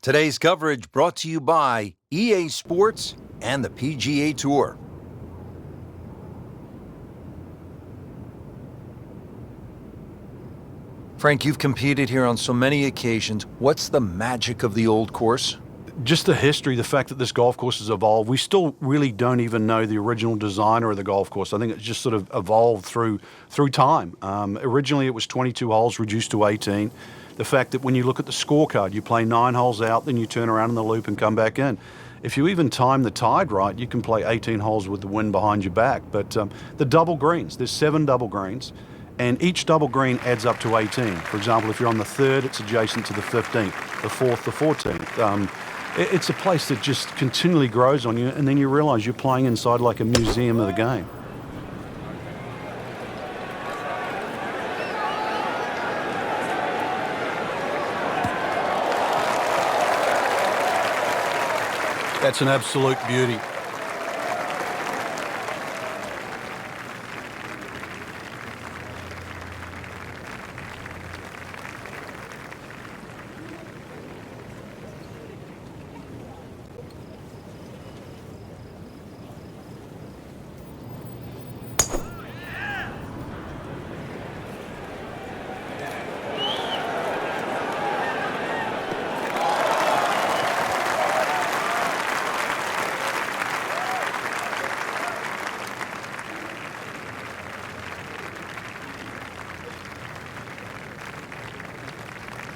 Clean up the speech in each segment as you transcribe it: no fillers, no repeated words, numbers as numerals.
Today's coverage brought to you by EA Sports and the PGA Tour. Frank, you've competed here on so many occasions. What's the magic of the old course? Just the history, the fact that this golf course has evolved. We still really don't even know the original designer of the golf course. I think it's just sort of evolved through time. Originally, it was 22 holes, reduced to 18. The fact that when you look at the scorecard, you play 9 holes out, then you turn around in the loop and come back in. If you even time the tide right, you can play 18 holes with the wind behind your back. But the double greens, there's 7 double greens, and each double green adds up to 18. For example, if you're on the 3rd, it's adjacent to the 15th, the 4th, the 14th. It's a place that just continually grows on you, and then you realize you're playing inside like a museum of the game. That's an absolute beauty.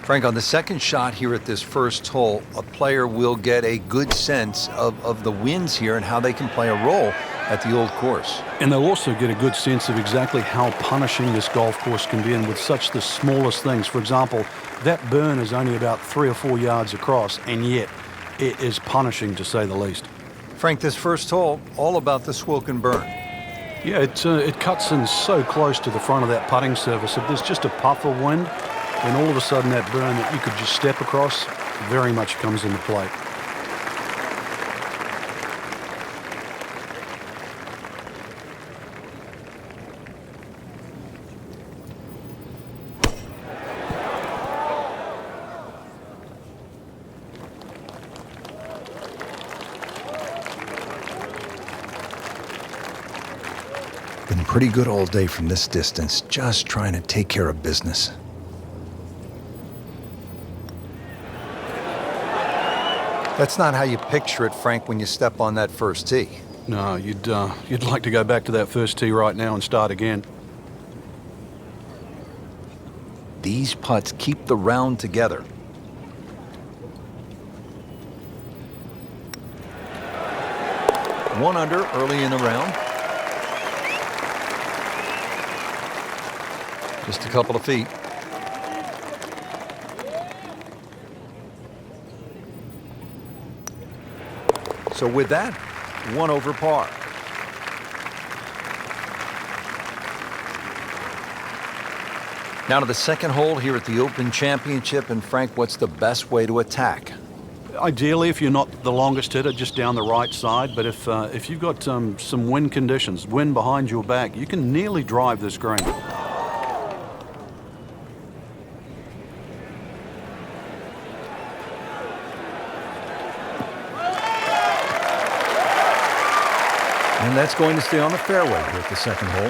Frank, on the second shot here at this first hole, a player will get a good sense of the winds here and how they can play a role at the old course. And they'll also get a good sense of exactly how punishing this golf course can be, and with such the smallest things. For example, that burn is only about 3 or 4 yards across, and yet it is punishing, to say the least. Frank, this first hole, all about the Swilken burn. Yeah, it cuts in so close to the front of that putting surface. If there's just a puff of wind, then all of a sudden that burn that you could just step across very much comes into play. Been pretty good all day from this distance, just trying to take care of business. That's not how you picture it, Frank, when you step on that first tee. No, you'd like to go back to that first tee right now and start again. These putts keep the round together. One under early in the round. Just a couple of feet. So with that, 1 over par. Now to the second hole here at the Open Championship. And Frank, what's the best way to attack? Ideally, if you're not the longest hitter, just down the right side. But if you've got some wind conditions, wind behind your back, you can nearly drive this green. And that's going to stay on the fairway here at the second hole.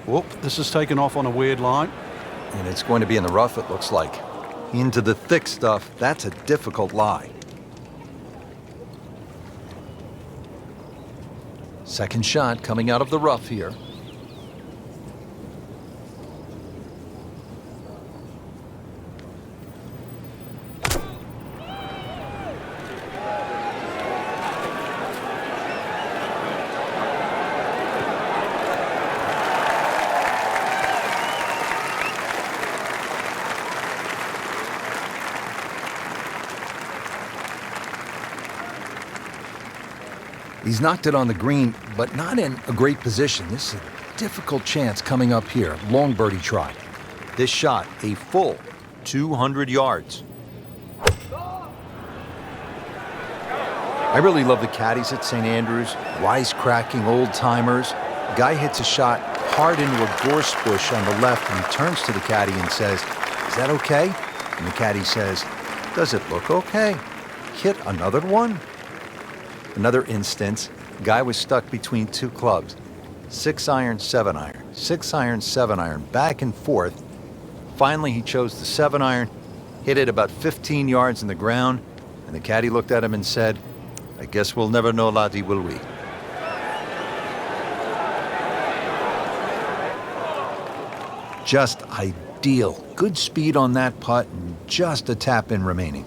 Whoop, this is taken off on a weird line. And it's going to be in the rough, it looks like. Into the thick stuff, that's a difficult lie. Second shot coming out of the rough here. He's knocked it on the green, but not in a great position. This is a difficult chance coming up here. Long birdie try. This shot, a full 200 yards. I really love the caddies at St. Andrews, wisecracking old-timers. Guy hits a shot hard into a gorse bush on the left, and he turns to the caddy and says, "Is that okay?" And the caddy says, "Does it look okay? Hit another one?" Another instance, guy was stuck between two clubs. 6-iron, 7-iron, 6-iron, 7-iron, back and forth. Finally, he chose the 7-iron, hit it about 15 yards in the ground, and the caddy looked at him and said, "I guess we'll never know, laddie, will we?" Just ideal. Good speed on that putt and just a tap in remaining.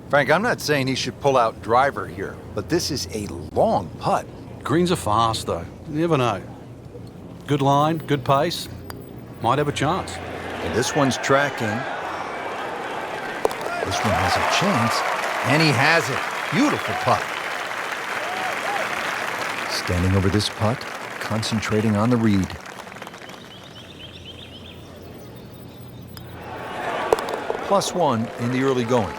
Frank, I'm not saying he should pull out driver here, but this is a long putt. Greens are fast, though. You never know. Good line, good pace. Might have a chance. And this one's tracking. This one has a chance, and he has it. Beautiful putt. Standing over this putt, concentrating on the read. +1 in the early going.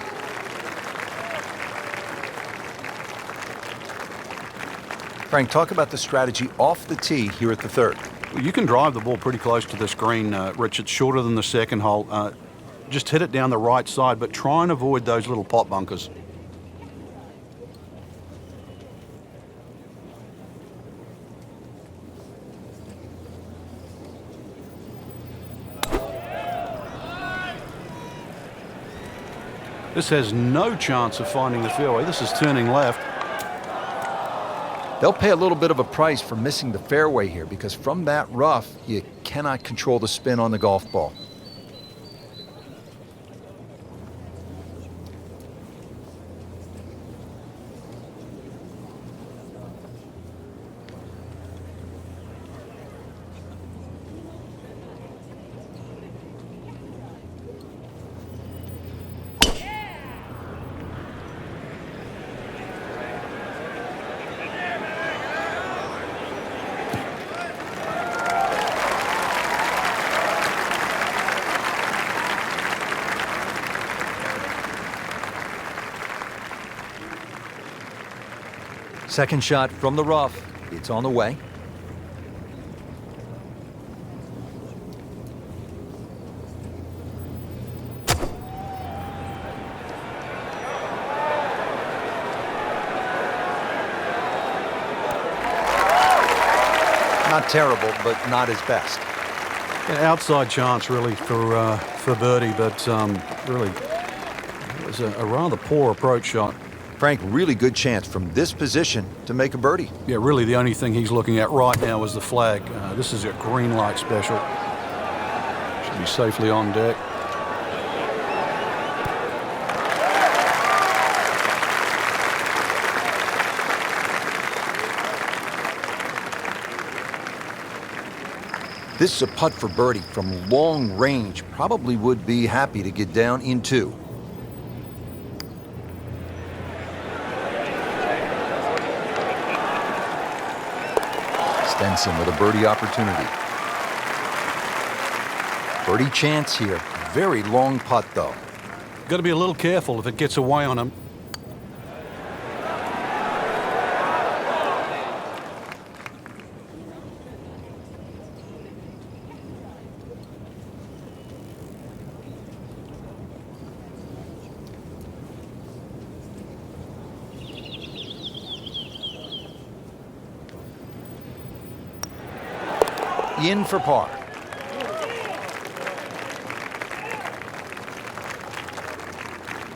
Frank, talk about the strategy off the tee here at the third. Well, you can drive the ball pretty close to this green, Rich. It's shorter than the second hole. Just hit it down the right side, but try and avoid those little pot bunkers. This has no chance of finding the fairway. This is turning left. They'll pay a little bit of a price for missing the fairway here, because from that rough, you cannot control the spin on the golf ball. Second shot from the rough. It's on the way. Not terrible, but not his best. An outside chance, really, for birdie, but really, it was a rather poor approach shot. Frank, really good chance from this position to make a birdie. Yeah, really the only thing he's looking at right now is the flag. This is a green light special. Should be safely on deck. This is a putt for birdie from long range. Probably would be happy to get down in two. Stenson with a birdie opportunity. Birdie chance here. Very long putt, though. Got to be a little careful if it gets away on him. In for par.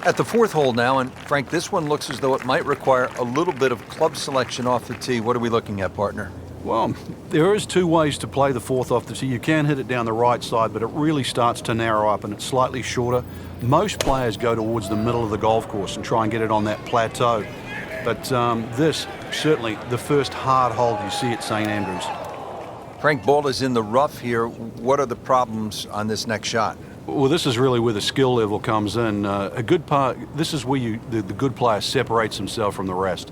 At the fourth hole now, and Frank, this one looks as though it might require a little bit of club selection off the tee. What are we looking at, partner? Well, there is two ways to play the fourth off the tee. You can hit it down the right side, but it really starts to narrow up and it's slightly shorter. Most players go towards the middle of the golf course and try and get it on that plateau. But this, certainly the first hard hole you see at St. Andrews. Frank, ball is in the rough here. What are the problems on this next shot? Well, this is really where the skill level comes in. A good part. This is where the good player separates himself from the rest.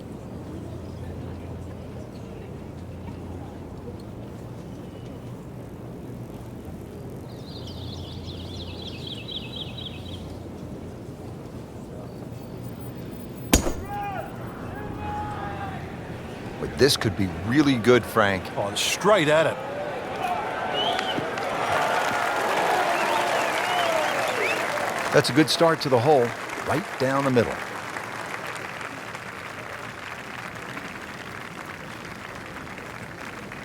This could be really good, Frank. Oh, straight at it. That's a good start to the hole, right down the middle.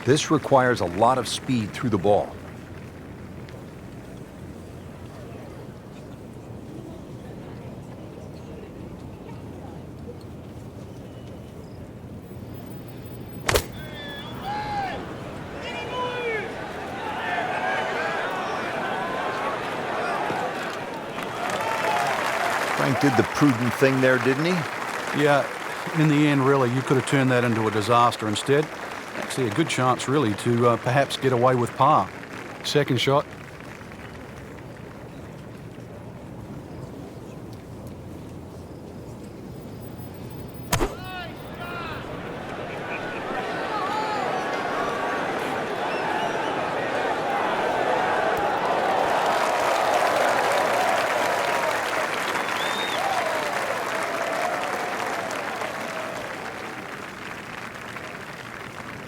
This requires a lot of speed through the ball. Frank did the prudent thing there, didn't he? Yeah, in the end, really, you could have turned that into a disaster instead. Actually, a good chance, really, to perhaps get away with par. Second shot.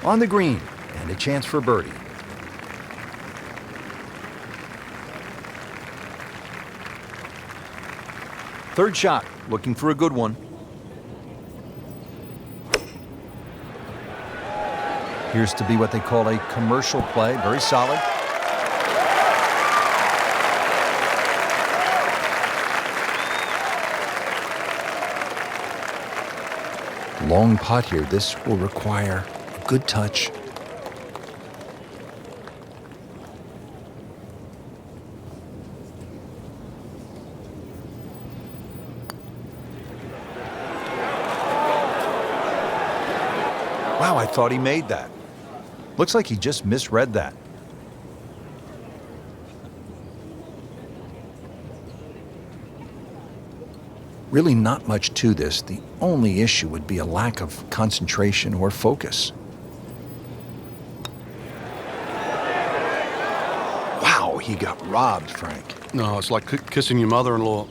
On the green, and a chance for birdie. Third shot, looking for a good one. Appears to be what they call a commercial play, very solid. Long putt here. This will require a good touch. Wow, I thought he made that. Looks like he just misread that. Really not much to this. The only issue would be a lack of concentration or focus. Wow, he got robbed, Frank. No, it's like kissing your mother-in-law.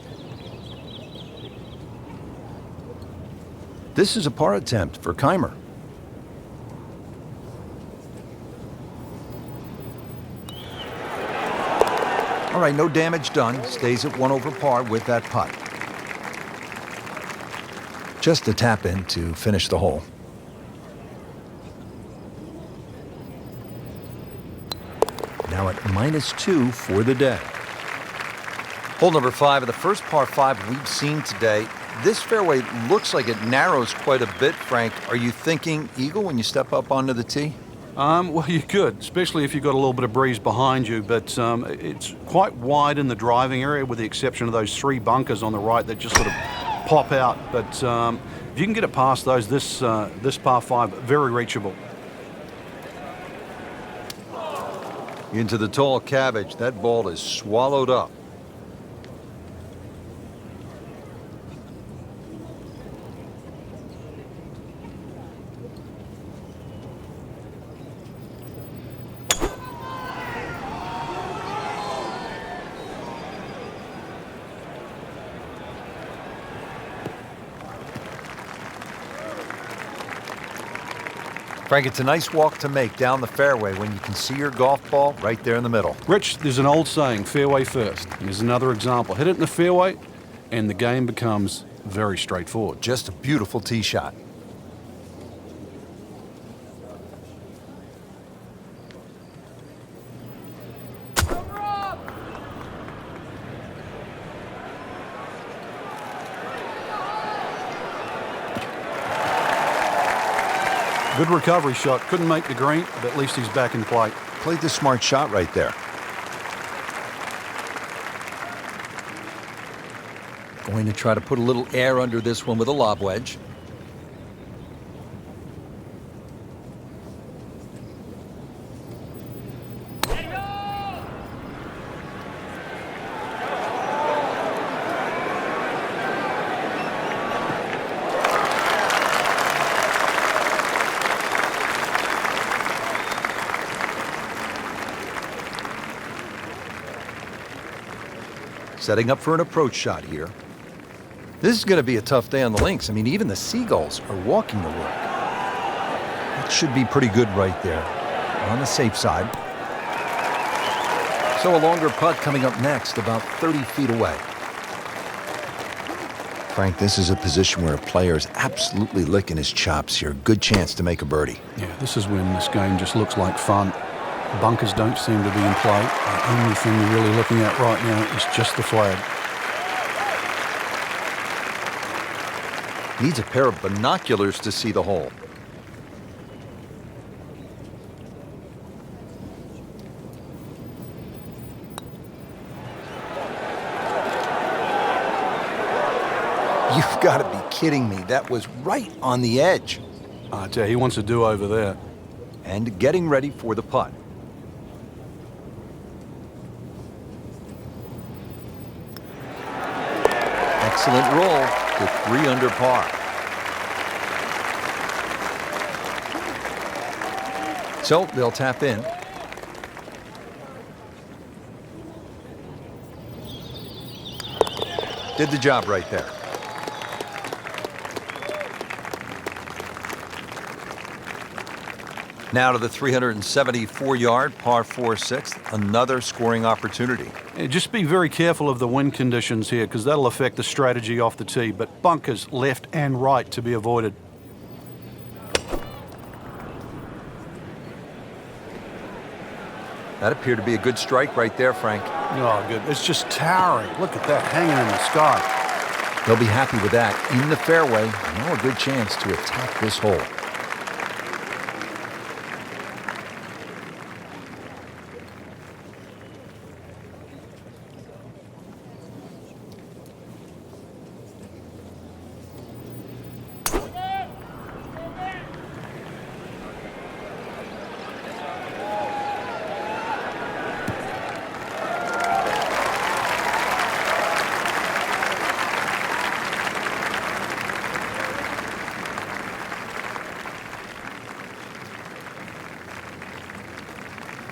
This is a par attempt for Kaymer. All right, no damage done. Stays at 1 over par with that putt. Just a tap in to finish the hole. Now at -2 for the day. Hole number 5 of the first par 5 we've seen today. This fairway looks like it narrows quite a bit, Frank. Are you thinking eagle when you step up onto the tee? Well, you could, especially if you've got a little bit of breeze behind you, but it's quite wide in the driving area with the exception of those 3 bunkers on the right that just sort of pop out. But if you can get it past those, this par 5, very reachable. Into the tall cabbage. That ball is swallowed up. Frank, it's a nice walk to make down the fairway when you can see your golf ball right there in the middle. Rich, there's an old saying, fairway first. Here's another example. Hit it in the fairway, and the game becomes very straightforward. Just a beautiful tee shot. Good recovery shot. Couldn't make the green, but at least he's back in play. Played the smart shot right there. Going to try to put a little air under this one with a lob wedge. Setting up for an approach shot here. This is going to be a tough day on the links. I mean, even the seagulls are walking to work. Should be pretty good right there. On the safe side. So a longer putt coming up next, about 30 feet away. Frank, this is a position where a player is absolutely licking his chops here. Good chance to make a birdie. Yeah, this is when this game just looks like fun. Bunkers don't seem to be in play. The only thing you're really looking at right now is just the flag. Needs a pair of binoculars to see the hole. You've got to be kidding me. That was right on the edge. I tell you, he wants a do-over there. And getting ready for the putt. Excellent roll to 3 under par. So they'll tap in. Did the job right there. Now to the 374-yard par 4 6th, another scoring opportunity. Yeah, just be very careful of the wind conditions here because that'll affect the strategy off the tee, but bunkers left and right to be avoided. That appeared to be a good strike right there, Frank. Oh, good. It's just towering. Look at that hanging in the sky. They'll be happy with that. In the fairway, now a good chance to attack this hole.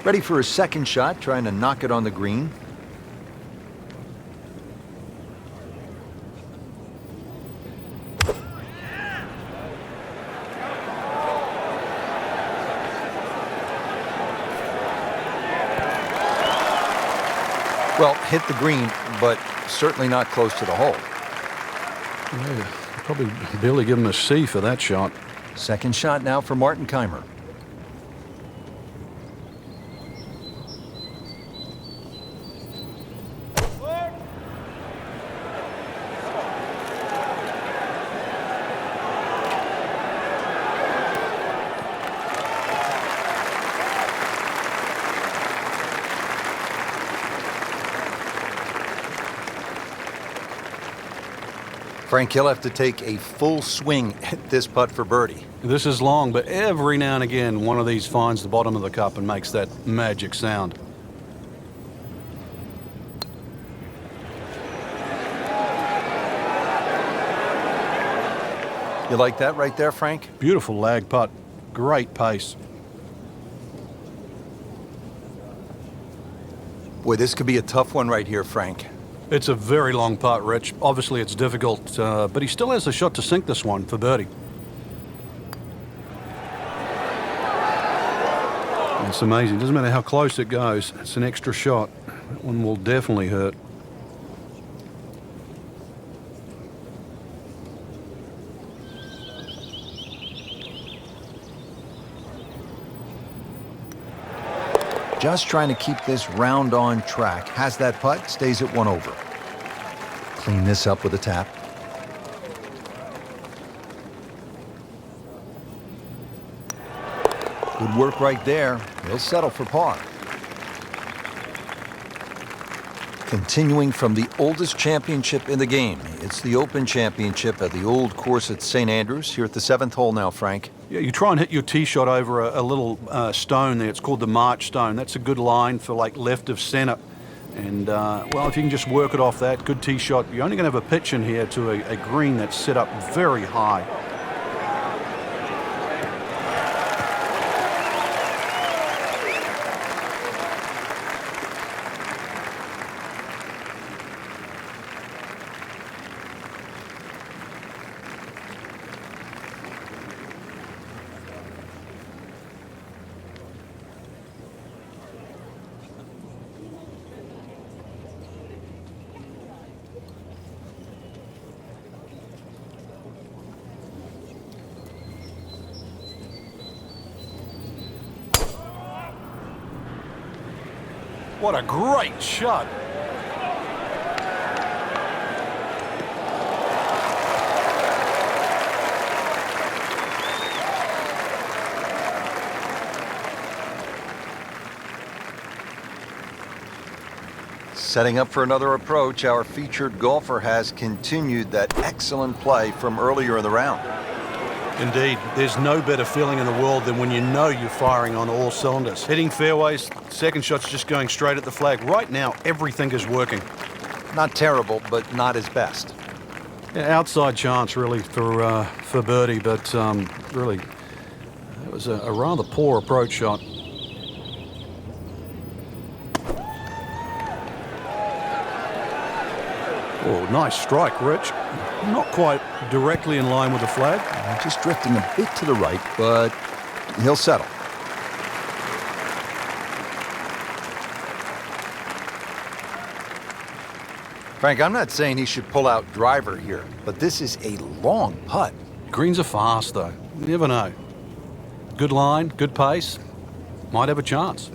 Ready for a second shot, trying to knock it on the green. Well, hit the green, but certainly not close to the hole. Yeah, probably barely give him a C for that shot. Second shot now for Martin Kaymer. Frank, he'll have to take a full swing at this putt for birdie. This is long, but every now and again, one of these finds the bottom of the cup and makes that magic sound. You like that right there, Frank? Beautiful lag putt. Great pace. Boy, this could be a tough one right here, Frank. It's a very long putt, Rich. Obviously, it's difficult, but he still has a shot to sink this one for birdie. It's amazing. Doesn't matter how close it goes. It's an extra shot. That one will definitely hurt. Just trying to keep this round on track. Has that putt, stays at 1 over. Clean this up with a tap. Good work right there. He'll settle for par. Continuing from the oldest championship in the game. It's the Open Championship at the old course at St. Andrews. Here at the 7th hole now, Frank. Yeah, you try and hit your tee shot over a little stone there. It's called the March stone. That's a good line for like left of center. And, well, if you can just work it off that, good tee shot. You're only going to have a pitch in here to a green that's set up very high. What a great shot. Setting up for another approach, our featured golfer has continued that excellent play from earlier in the round. Indeed, there's no better feeling in the world than when you know you're firing on all cylinders. Hitting fairways, second shot's just going straight at the flag. Right now, everything is working. Not terrible, but not his best. Yeah, outside chance, really, for birdie, but really, it was a rather poor approach shot. Oh, nice strike, Rich. Not quite directly in line with the flag. Just drifting a bit to the right, but he'll settle. Frank, I'm not saying he should pull out driver here, but this is a long putt. Greens are fast, though. You never know. Good line, good pace. Might have a chance.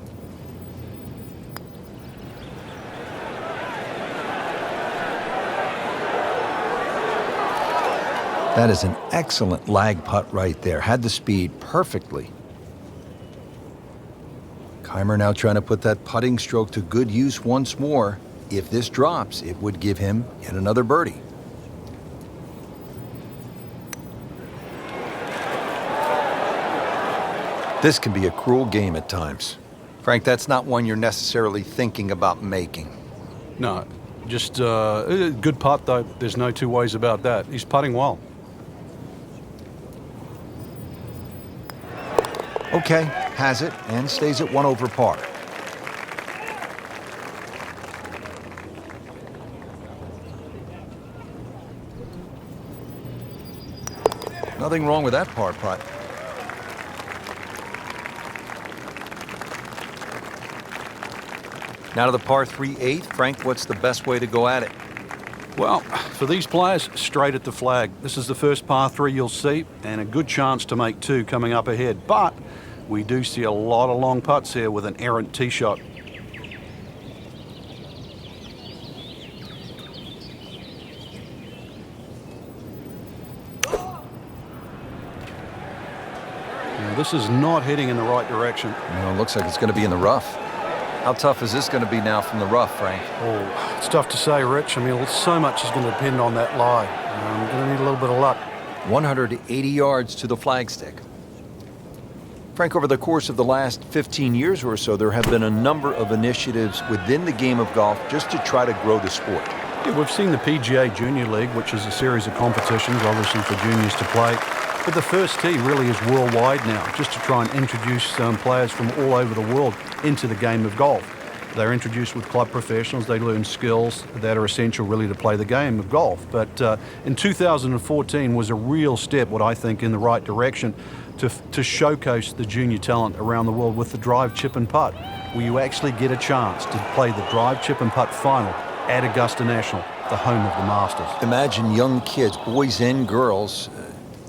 That is an excellent lag putt right there. Had the speed perfectly. Kaymer now trying to put that putting stroke to good use once more. If this drops, it would give him yet another birdie. This can be a cruel game at times. Frank, that's not one you're necessarily thinking about making. No, just a good putt, though. There's no two ways about that. He's putting well. Okay, has it, and stays at 1 over par. Nothing wrong with that par putt. Now to the par 3/8. Frank, what's the best way to go at it? Well, for these players, straight at the flag. This is the first par 3 you'll see, and a good chance to make 2 coming up ahead. But we do see a lot of long putts here with an errant tee shot. Now, this is not heading in the right direction. It looks like it's going to be in the rough. How tough is this going to be now from the rough, Frank? Oh, it's tough to say, Rich. I mean, so much is going to depend on that lie. I'm going to need a little bit of luck. 180 yards to the flagstick. Frank, over the course of the last 15 years or so, there have been a number of initiatives within the game of golf just to try to grow the sport. Yeah, we've seen the PGA Junior League, which is a series of competitions, obviously for juniors to play. But the first tee really is worldwide now, just to try and introduce players from all over the world into the game of golf. They're introduced with club professionals. They learn skills that are essential really to play the game of golf. But in 2014 was a real step, what I think, in the right direction to showcase the junior talent around the world with the drive, chip and putt, where you actually get a chance to play the drive, chip and putt final at Augusta National, the home of the Masters. Imagine young kids, boys and girls,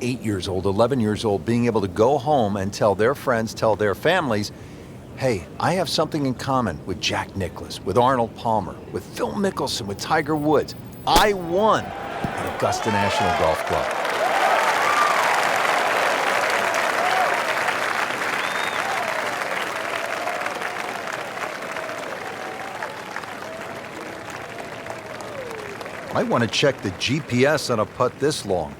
8 years old, 11 years old, being able to go home and tell their friends, tell their families, hey, I have something in common with Jack Nicklaus, with Arnold Palmer, with Phil Mickelson, with Tiger Woods. I won at Augusta National Golf Club. Might want to check the GPS on a putt this long.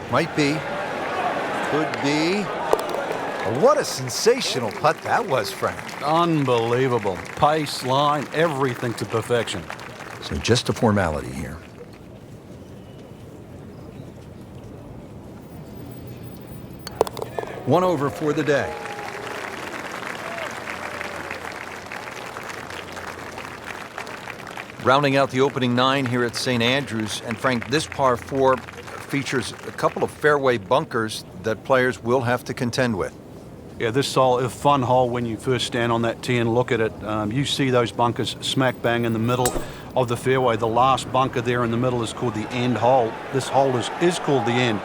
Might be. Could be. What a sensational putt that was, Frank. Unbelievable. Pace, line, everything to perfection. So just a formality here. One over for the day. Rounding out the opening 9 here at St. Andrews. And Frank, this par 4 features a couple of fairway bunkers that players will have to contend with. Yeah, this is a fun hole when you first stand on that tee and look at it. You see those bunkers smack bang in the middle of the fairway. The last bunker there in the middle is called the end hole. This hole is called the end.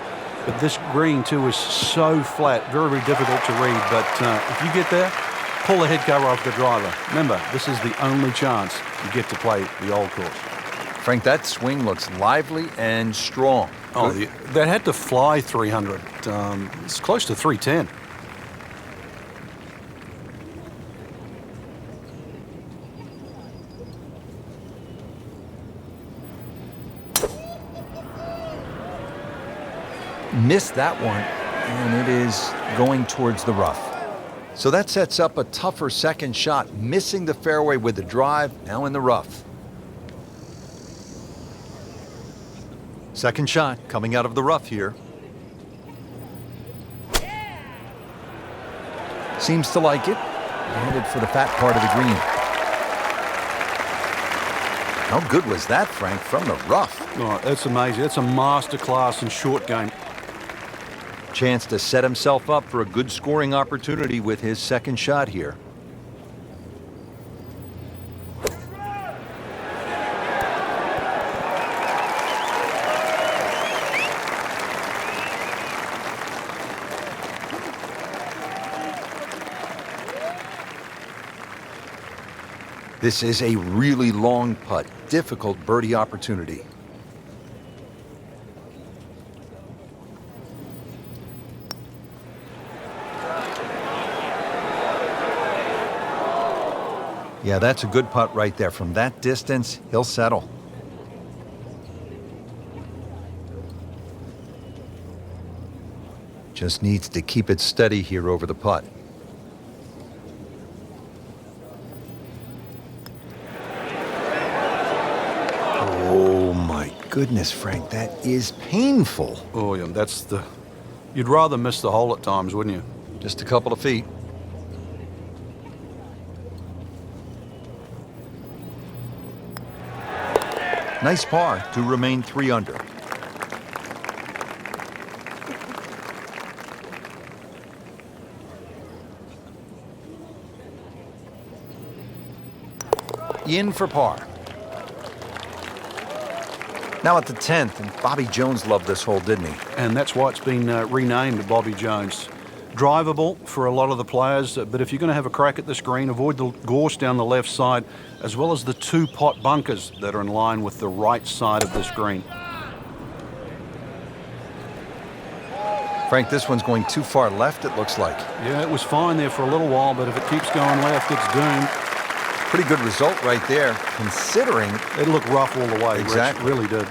But this green, too, is so flat, very, very difficult to read. But if you get there, pull the head cover off the driver. Remember, this is the only chance you get to play the old course. Frank, that swing looks lively and strong. Oh, that had to fly 300. It's close to 310. Missed that one, and it is going towards the rough. So that sets up a tougher second shot, missing the fairway with the drive, now in the rough. Second shot coming out of the rough here. Seems to like it. Headed for the fat part of the green. How good was that, Frank, from the rough? Oh, that's amazing. That's a master class in short game. Chance to set himself up for a good scoring opportunity with his second shot here. This is a really long putt, difficult birdie opportunity. Yeah, that's a good putt right there. From that distance, he'll settle. Just needs to keep it steady here over the putt. Oh my goodness, Frank, that is painful. Oh, yeah, that's the... You'd rather miss the hole at times, wouldn't you? Just a couple of feet. Nice par to remain 3 under. In for par. Now at the 10th, and Bobby Jones loved this hole, didn't he? And that's why it's been renamed Bobby Jones. Drivable for a lot of the players, but if you're going to have a crack at this green, avoid the gorse down the left side, as well as the 2 pot bunkers that are in line with the right side of this green. Frank, this one's going too far left, it looks like. Yeah, it was fine there for a little while, but if it keeps going left, it's doomed. Pretty good result right there, considering... It looked rough all the way, Exactly. Rich. It really did.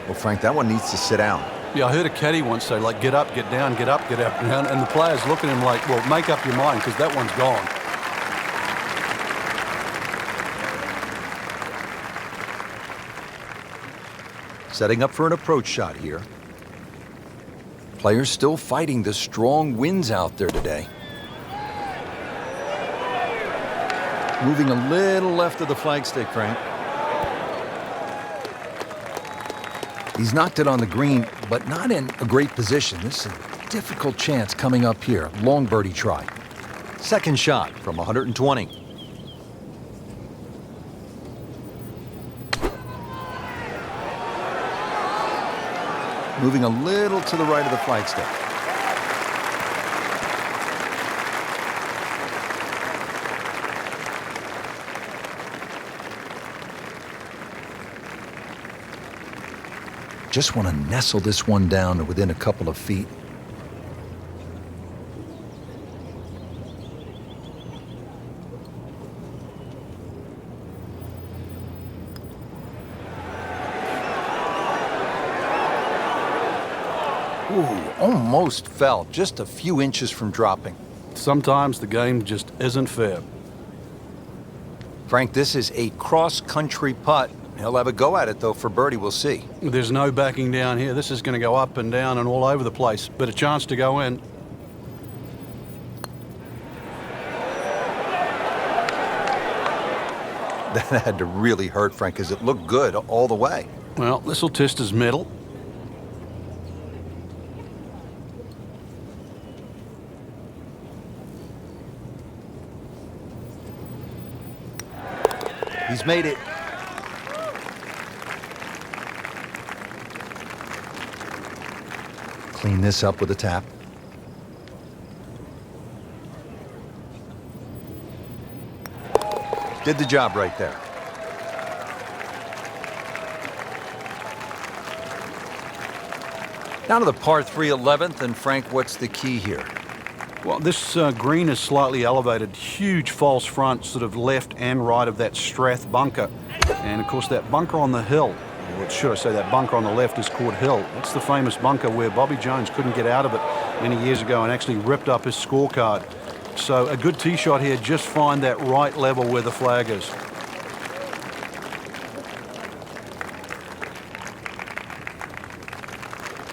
Well, Frank, that one needs to sit down. Yeah, I heard a caddy once say, like, get up, get down, get up, get up, down. And the players look at him like, well, make up your mind, because that one's gone. Setting up for an approach shot here. Players still fighting the strong winds out there today. Moving a little left of the flagstick, Frank. He's knocked it on the green, but not in a great position. This is a difficult chance coming up here. Long birdie try. Second shot from 120. Moving a little to the right of the flagstick. Just want to nestle this one down to within a couple of feet. Ooh, almost fell, just a few inches from dropping. Sometimes the game just isn't fair. Frank, this is a cross-country putt. He'll have a go at it, though, for birdie. We'll see. There's no backing down here. This is going to go up and down and all over the place, but a chance to go in. That had to really hurt Frank because it looked good all the way. Well, this will test his mettle. He's made it. Clean this up with a tap. Did the job right there. Down to the par 3 11th, and Frank, what's the key here? Well, this green is slightly elevated, huge false front, sort of left and right of that Strath bunker. And of course that bunker on the hill, or should I say that bunker on the left is called Hill. That's the famous bunker where Bobby Jones couldn't get out of it many years ago and actually ripped up his scorecard. So a good tee shot here, just find that right level where the flag is.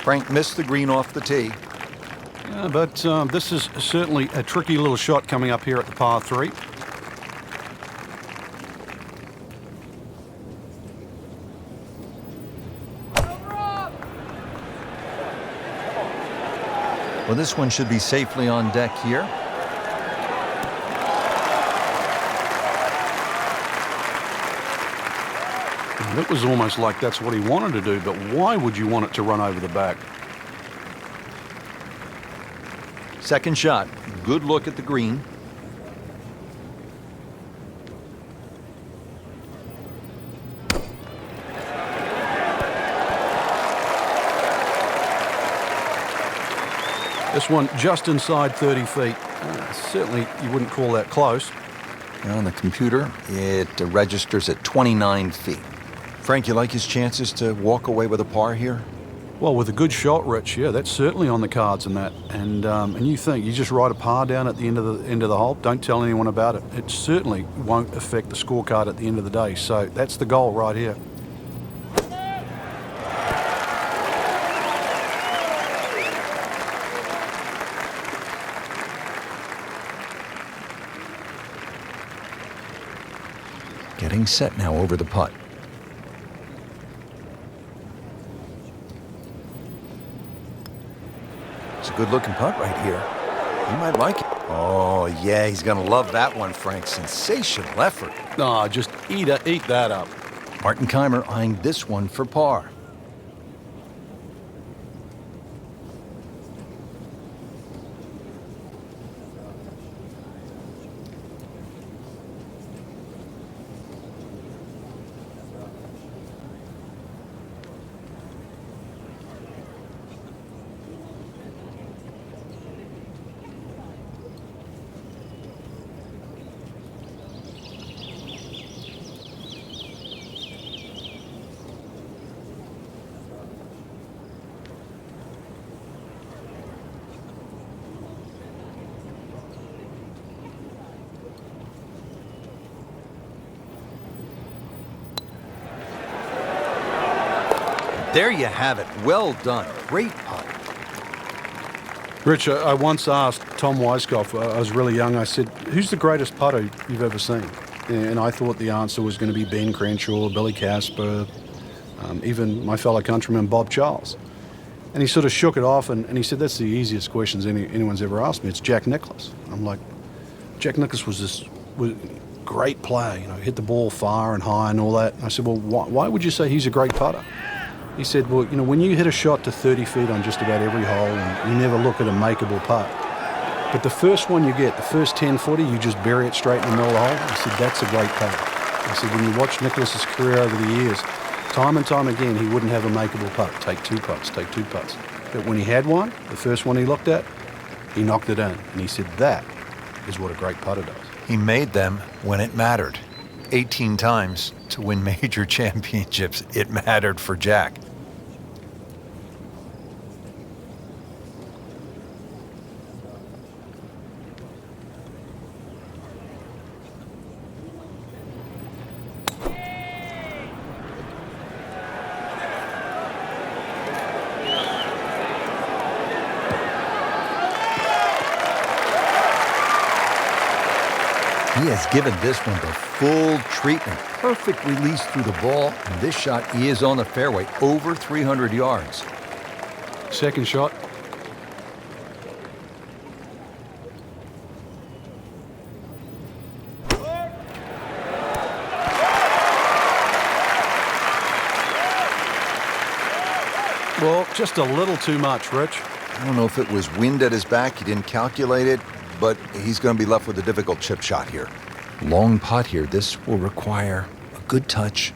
Frank missed the green off the tee. Yeah, but this is certainly a tricky little shot coming up here at the par 3. Well, this one should be safely on deck here. It was almost like that's what he wanted to do, but why would you want it to run over the back? Second shot. Good look at the green. This one just inside 30 feet. Certainly you wouldn't call that close. On the computer, it registers at 29 feet. Frank, you like his chances to walk away with a par here? Well, with a good shot, Rich, yeah, that's certainly on the cards in that. And you think you just write a par down at the end of the hole, don't tell anyone about it. It certainly won't affect the scorecard at the end of the day. So that's the goal right here. Getting set now over the putt. It's a good-looking putt right here. He might like it. Oh, yeah, he's going to love that one, Frank. Sensational effort. Oh, just eat that up. Martin Kaymer eyeing this one for par. There you have it. Well done. Great putt. Rich, I once asked Tom Weiskopf, I was really young, I said, who's the greatest putter you've ever seen? And I thought the answer was going to be Ben Crenshaw, Billy Casper, even my fellow countryman Bob Charles. And he sort of shook it off and he said, that's the easiest questions anyone's ever asked me. It's Jack Nicklaus. I'm like, Jack Nicklaus was great player, hit the ball far and high and all that. And I said, well, why would you say he's a great putter? He said, well, when you hit a shot to 30 feet on just about every hole, and you never look at a makeable putt. But the first one you get, the first 10-footer, you just bury it straight in the middle of the hole. I said, that's a great putter. I said, when you watch Nicklaus's career over the years, time and time again, he wouldn't have a makeable putt. Take two putts. But when he had one, the first one he looked at, he knocked it in. And he said, that is what a great putter does. He made them when it mattered. 18 times to win major championships. It mattered for Jack. He has given this one the full treatment. Perfect release through the ball. And this shot is on the fairway, over 300 yards. Second shot. Well, just a little too much, Rich. I don't know if it was wind at his back. He didn't calculate it, but he's going to be left with a difficult chip shot here. Long putt here. This will require a good touch.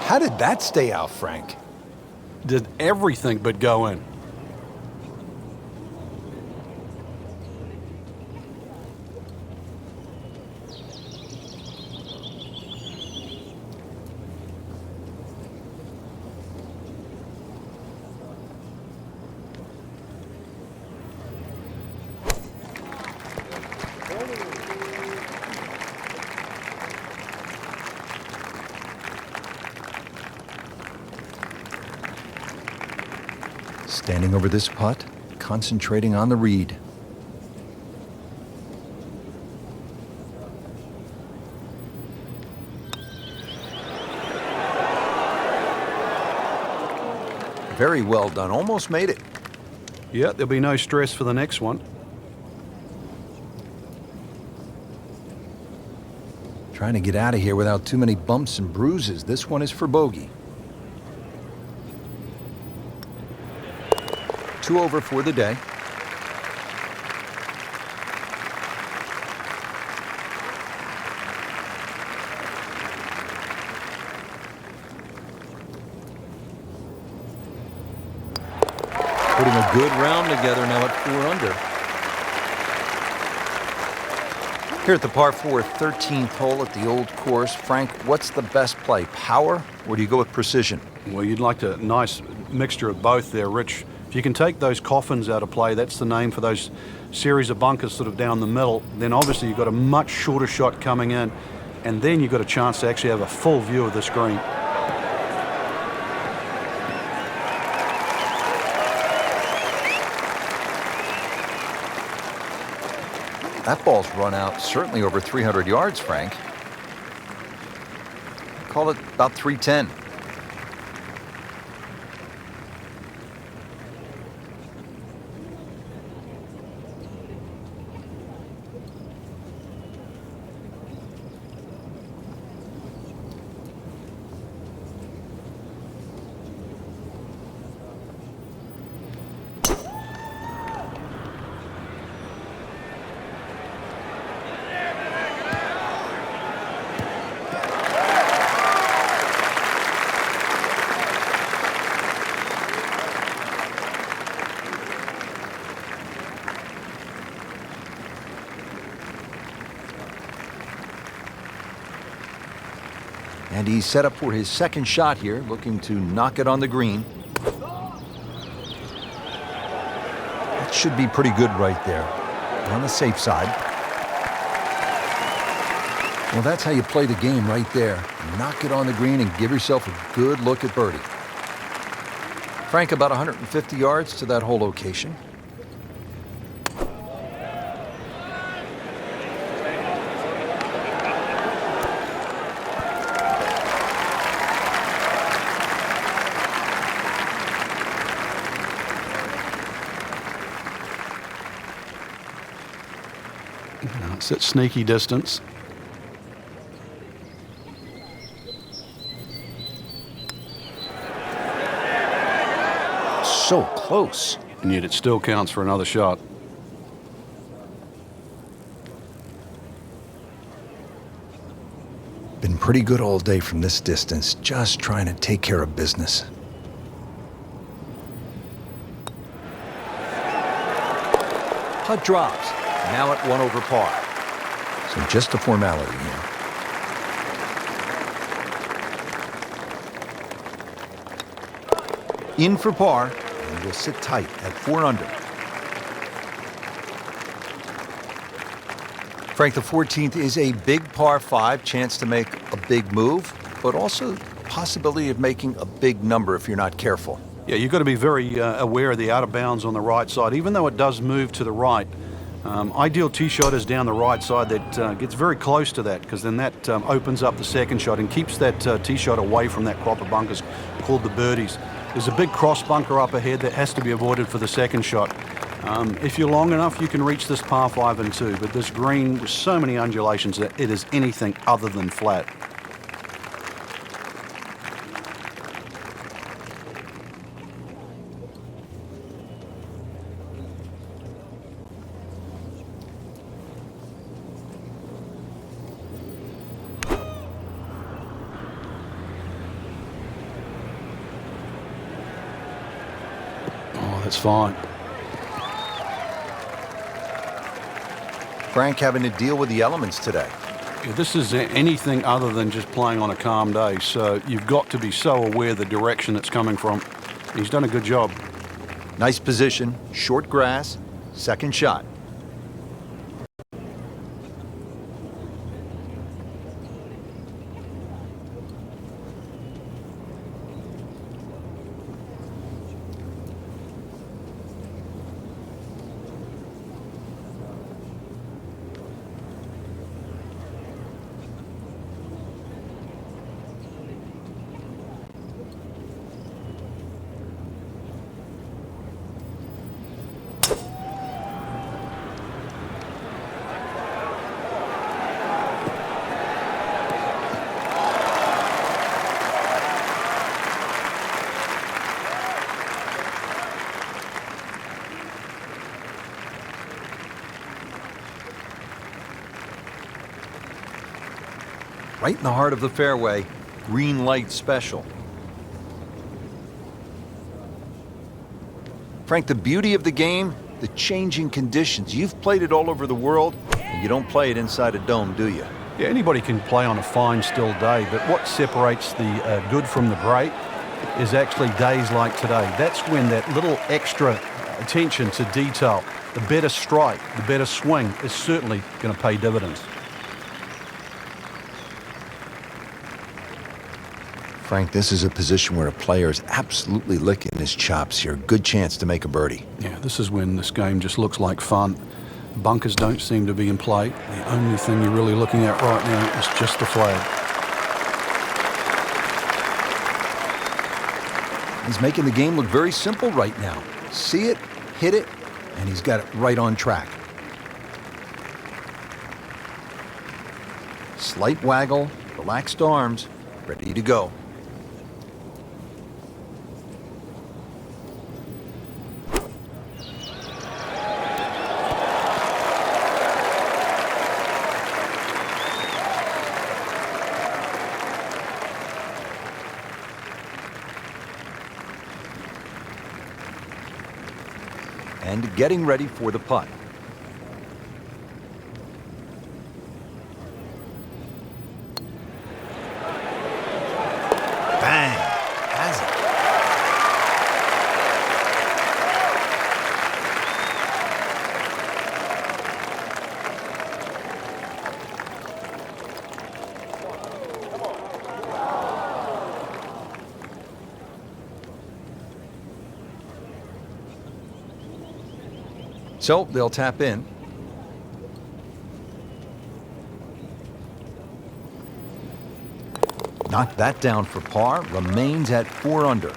How did that stay out, Frank? Did everything but go in. Standing over this putt, concentrating on the read. Very well done. Almost made it. Yeah, there'll be no stress for the next one. Trying to get out of here without too many bumps and bruises. This one is for bogey. 2 over for the day. Putting a good round together now at 4 under. Here at the par 4 13th hole at the old course, Frank, what's the best play, power, or do you go with precision? Well, you'd like a nice mixture of both there, Rich. If you can take those coffins out of play, that's the name for those series of bunkers sort of down the middle, then obviously you've got a much shorter shot coming in, and then you've got a chance to actually have a full view of the screen. That ball's run out certainly over 300 yards, Frank. Call it about 310. And he's set up for his second shot here, looking to knock it on the green. That should be pretty good right there, on the safe side. Well, that's how you play the game right there. Knock it on the green and give yourself a good look at birdie. Frank, about 150 yards to that whole location. It's at sneaky distance. So close. And yet it still counts for another shot. pretty good all day from this distance, just trying to take care of business. Putt drops, now at 1 over par. So just a formality here. In for par, and will sit tight at 4 under. Frank, the 14th is a big par 5, chance to make a big move, but also possibility of making a big number if you're not careful. Yeah, you've got to be very aware of the out of bounds on the right side, even though it does move to the right. Ideal tee shot is down the right side that gets very close to that, because then that opens up the second shot and keeps that tee shot away from that crop of bunkers called the birdies. There's a big cross bunker up ahead that has to be avoided for the second shot. If you're long enough, you can reach this par 5 and 2, but this green with so many undulations that it is anything other than flat. Oh, that's fine. Frank having to deal with the elements today. Yeah, this is anything other than just playing on a calm day, so you've got to be so aware of the direction it's coming from. He's done a good job. Nice position, short grass, second shot. Right in the heart of the fairway, green light special. Frank, the beauty of the game, the changing conditions. You've played it all over the world, and you don't play it inside a dome, do you? Yeah, anybody can play on a fine, still day, but what separates the good from the great is actually days like today. That's when that little extra attention to detail, the better strike, the better swing, is certainly going to pay dividends. Frank, this is a position where a player is absolutely licking his chops here. Good chance to make a birdie. Yeah, this is when this game just looks like fun. Bunkers don't seem to be in play. The only thing you're really looking at right now is just the flag. He's making the game look very simple right now. See it, hit it, and he's got it right on track. Slight waggle, relaxed arms, ready to go. And getting ready for the putt. Bang! Has it. So they'll tap in. Knocked that down for par, remains at 4 under.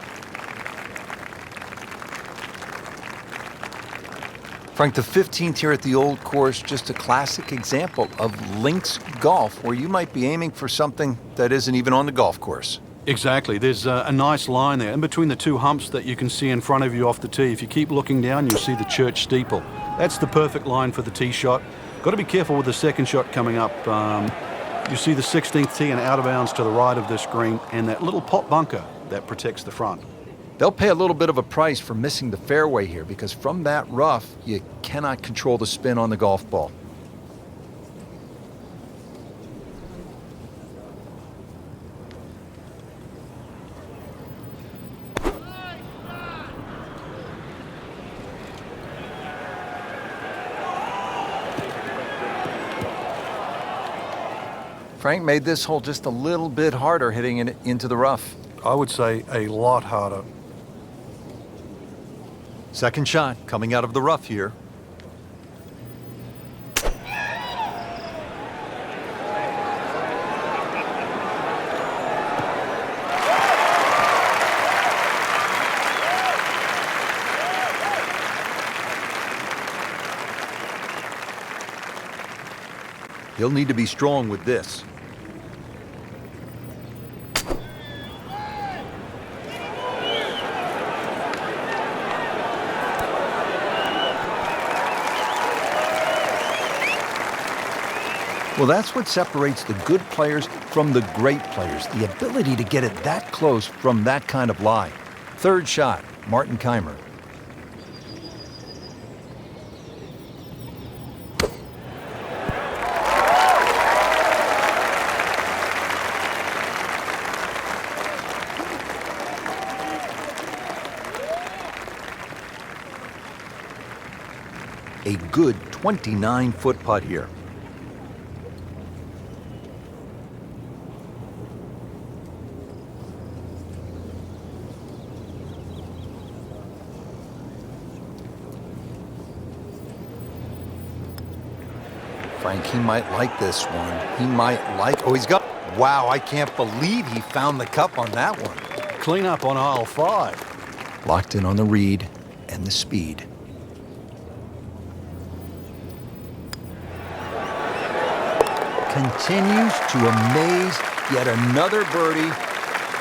Frank, the 15th here at the Old Course, just a classic example of links golf, where you might be aiming for something that isn't even on the golf course. Exactly. There's a nice line there in between the two humps that you can see in front of you off the tee. If you keep looking down, you'll see the church steeple. That's the perfect line for the tee shot. Got to be careful with the second shot coming up. You see the 16th tee and out of bounds to the right of this green, and that little pot bunker that protects the front. They'll pay a little bit of a price for missing the fairway here because from that rough, you cannot control the spin on the golf ball. Frank made this hole just a little bit harder hitting it into the rough. I would say a lot harder. Second shot coming out of the rough here. He'll need to be strong with this. Well, that's what separates the good players from the great players, the ability to get it that close from that kind of lie. Third shot, Martin Kaymer. A good 29-foot putt here. Frank, he might like this one. He might like... Oh, he's got... Wow, I can't believe he found the cup on that one. Clean up on aisle 5. Locked in on the read and the speed. Continues to amaze. Yet another birdie.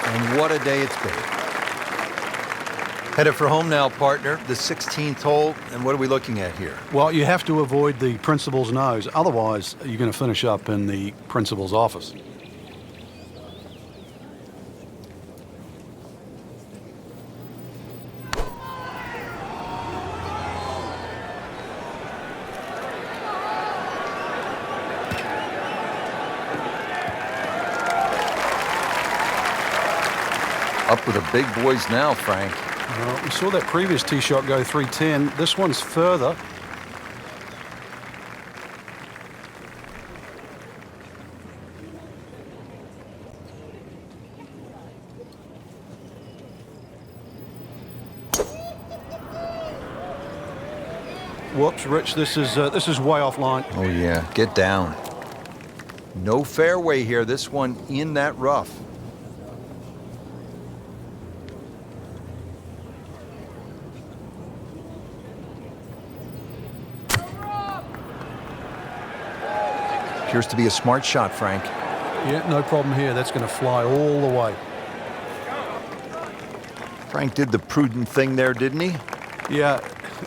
And what a day it's been. Headed for home now, partner. The 16th hole. And what are we looking at here? Well, you have to avoid the principal's nose. Otherwise, you're going to finish up in the principal's office. Up with the big boys now, Frank. We saw that previous tee shot go 310. This one's further. Whoops, Rich, this is way offline. Oh, yeah. Get down. No fairway here. This one in that rough. Appears to be a smart shot, Frank. Yeah, no problem here. That's going to fly all the way. Frank did the prudent thing there, didn't he? Yeah,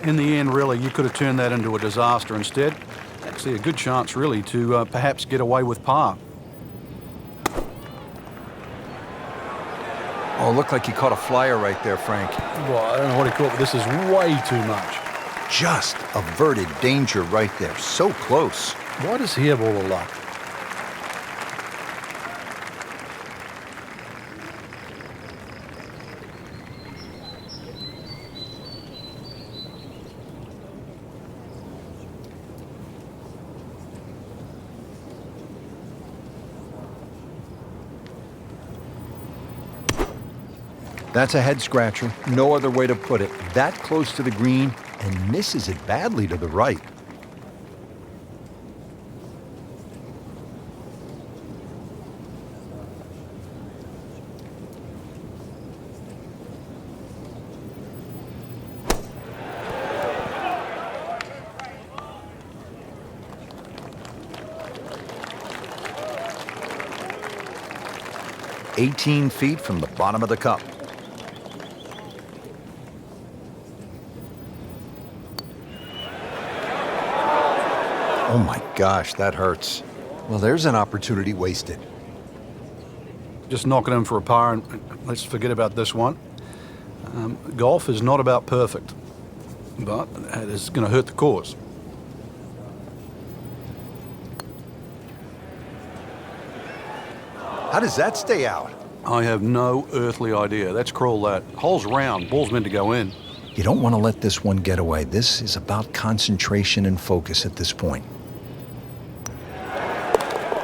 in the end, really, you could have turned that into a disaster instead. Actually, a good chance, really, to perhaps get away with par. Oh, looked like he caught a flyer right there, Frank. Well, I don't know what he caught, but this is way too much. Just averted danger right there. So close. Why does he have all the luck? That's a head scratcher. No other way to put it. That close to the green and misses it badly to the right. "18 feet from the bottom of the cup." Oh my gosh, that hurts. Well, there's an opportunity wasted. Just knock it in for a par, and let's forget about this one. Golf is not about perfect, but it is going to hurt the cause. How does that stay out? I have no earthly idea. That's cruel, that. Hole's round. Ball's meant to go in. You don't want to let this one get away. This is about concentration and focus at this point.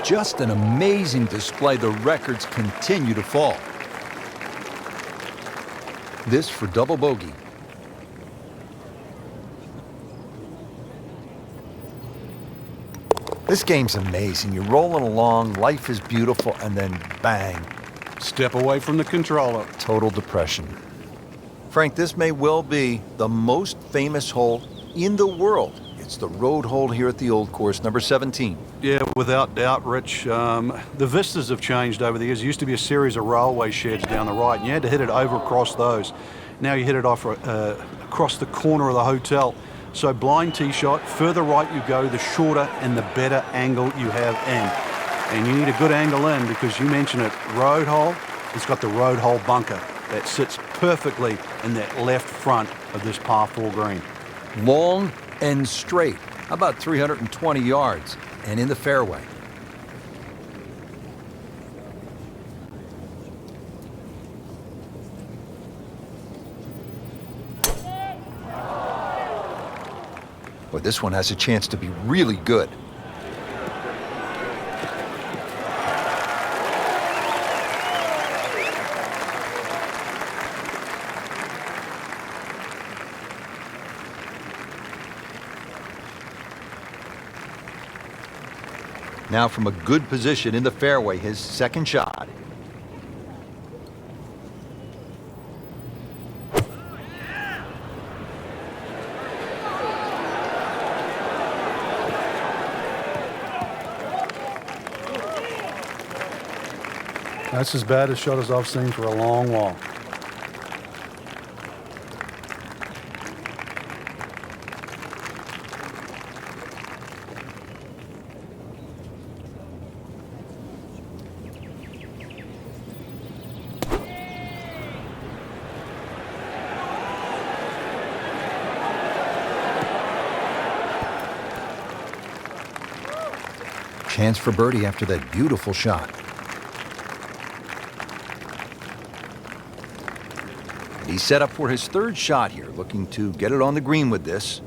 Just an amazing display. The records continue to fall. This for double bogey. This game's amazing. You're rolling along, life is beautiful, and then bang. Step away from the controller. Total depression. Frank, this may well be the most famous hole in the world. It's the road hole here at the Old Course, number 17. Yeah, without doubt, Rich. The vistas have changed over the years. It used to be a series of railway sheds down the right, and you had to hit it over across those. Now you hit it off across the corner of the hotel. So blind tee shot, further right you go, the shorter and the better angle you have in. And you need a good angle in because you mentioned it, road hole, it's got the road hole bunker that sits perfectly in that left front of this par 4 green. Long and straight, about 320 yards, and in the fairway. Boy, this one has a chance to be really good. Now from a good position in the fairway, his second shot. That's as bad a shot as I've seen for a long while. Chance for birdie after that beautiful shot. And he's set up for his third shot here, looking to get it on the green with this.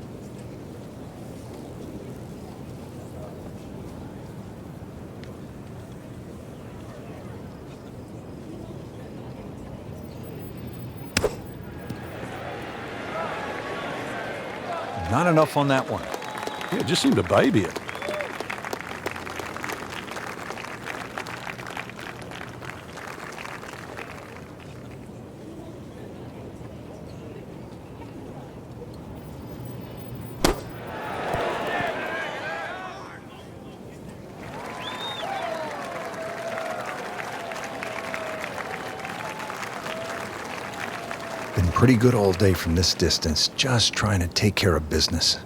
Not enough on that one. Yeah, it just seemed to baby it. Been pretty good all day from this distance, just trying to take care of business.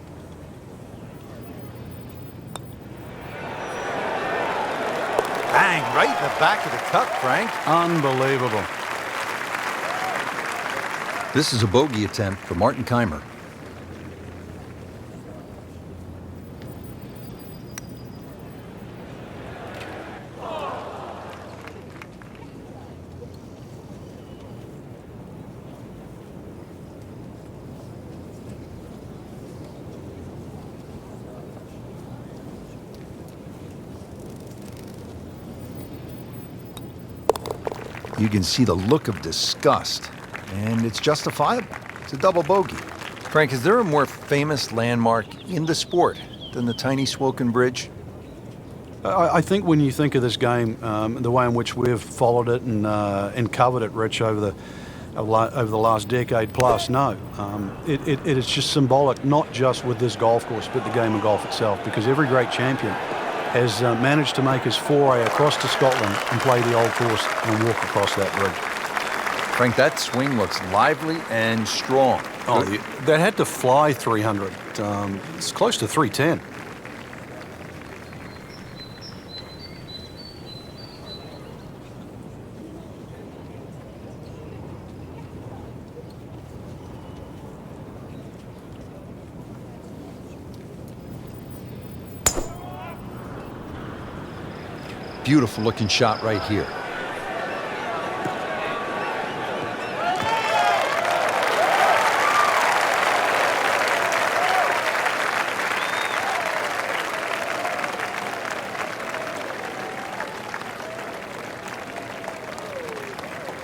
Bang, right in the back of the cup, Frank. Unbelievable. This is a bogey attempt for Martin Kaymer. You can see the look of disgust, and it's justifiable. It's a double bogey. Frank, is there a more famous landmark in the sport than the tiny Swoken Bridge? I think when you think of this game, the way in which we've followed it and covered it, Rich, over the last decade plus, no. It is just symbolic, not just with this golf course, but the game of golf itself, because every great champion has managed to make his foray across to Scotland and play the Old Course and walk across that bridge. Frank, that swing looks lively and strong. Oh, that had to fly 300. It's close to 310. beautiful looking shot right here.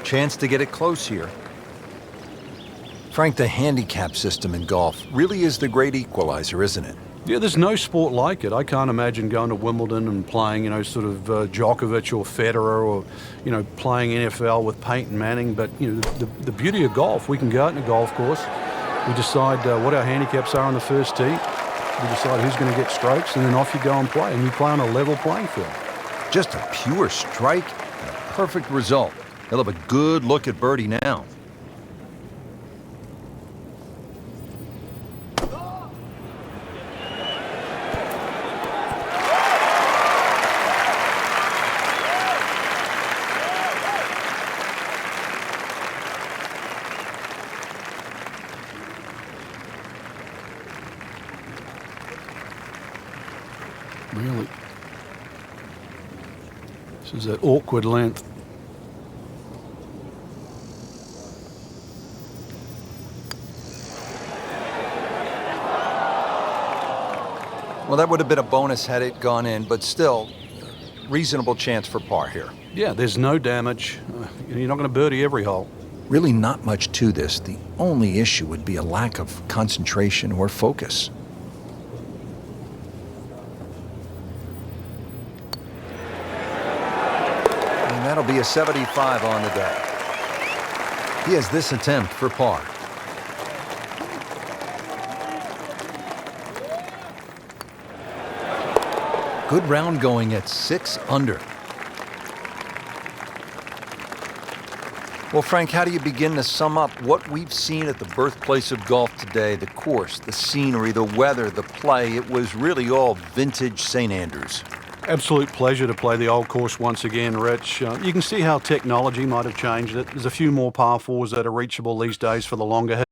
Chance to get it close here. Frank, the handicap system in golf really is the great equalizer, isn't it? Yeah, there's no sport like it. I can't imagine going to Wimbledon and playing, sort of Djokovic or Federer, or, playing NFL with Peyton Manning. But, the beauty of golf, we can go out in a golf course, we decide what our handicaps are on the first tee, we decide who's going to get strokes, and then off you go and play. And you play on a level playing field. Just a pure strike and a perfect result. He'll have a good look at birdie now. Really? This is an awkward length. Well, that would have been a bonus had it gone in, but still, reasonable chance for par here. Yeah, there's no damage. You're not going to birdie every hole. Really not much to this. The only issue would be a lack of concentration or focus. And that'll be a 75 on the day. He has this attempt for par. Good round going at 6 under. Well, Frank, how do you begin to sum up what we've seen at the birthplace of golf today? The course, the scenery, the weather, the play. It was really all vintage St. Andrews. Absolute pleasure to play the old course once again, Rich. You can see how technology might have changed it. There's a few more par fours that are reachable these days for the longer